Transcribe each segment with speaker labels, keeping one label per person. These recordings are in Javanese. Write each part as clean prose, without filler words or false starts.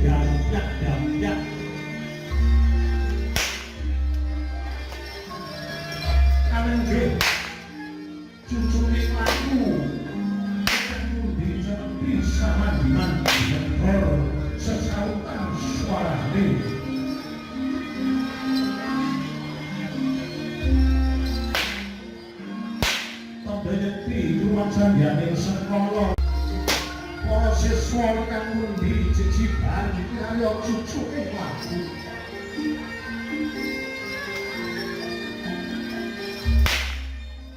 Speaker 1: damyak kangen nggih cucune laku di jalan bisa mandiman hor sesautan suarane tandayati ruang sandiane sekolah para siswa kang mundi jejiban kaya cucuke laku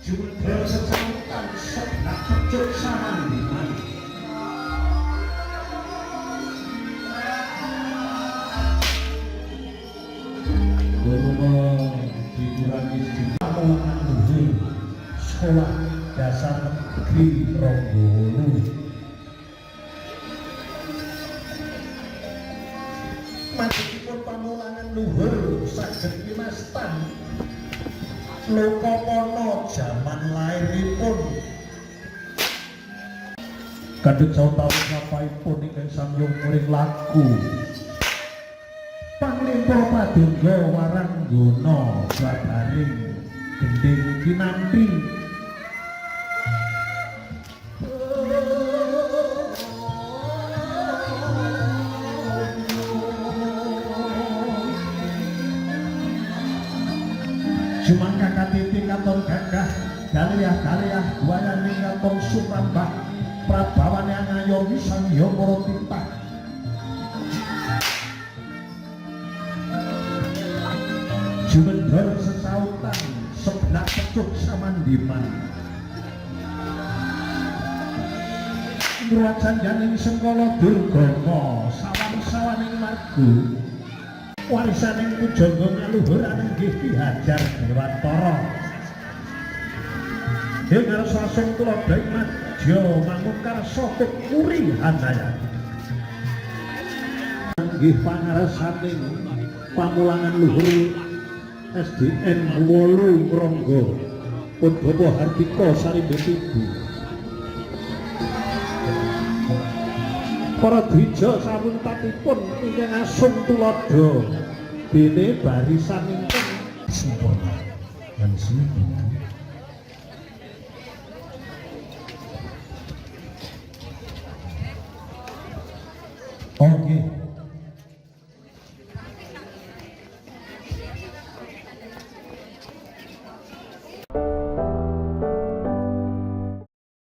Speaker 1: jumlah sesautan sebelah kecut samandiman dikurangi di Pamulangan Luhur Sekolah Dasar Negeri Ronggowolu. Majipun Pamulangan Luhur saged winastan Lokomono jaman lairipun kadhet sawetawis sapaipun ingkang samyung muring laku Panglimpa Padungga Waranggana babaring gending kinampi Jumangka katiti katon gagah daliyah-daliyah wayane katon sumrambah prabawane ngayomi sang hyang para titah jumendhor sesautan sebelah kecut samandiman ngruwajan janing sengkala durgama sawang-sawaning marga warisaning pujangga ngaluhur inggih Ki Hajar Dewantara Hengar Sasong Tuladha Madya Mangunkarsa Kuri Handayani inggih pangarsaning Pamulangan Luhur SDN 8 Ronggo pun Bapak Hardika Sarimbit Ibu para dwija samuntatipun ingkang asung tuladha dene barisan ingkang sempurna dan sempurna. Oke.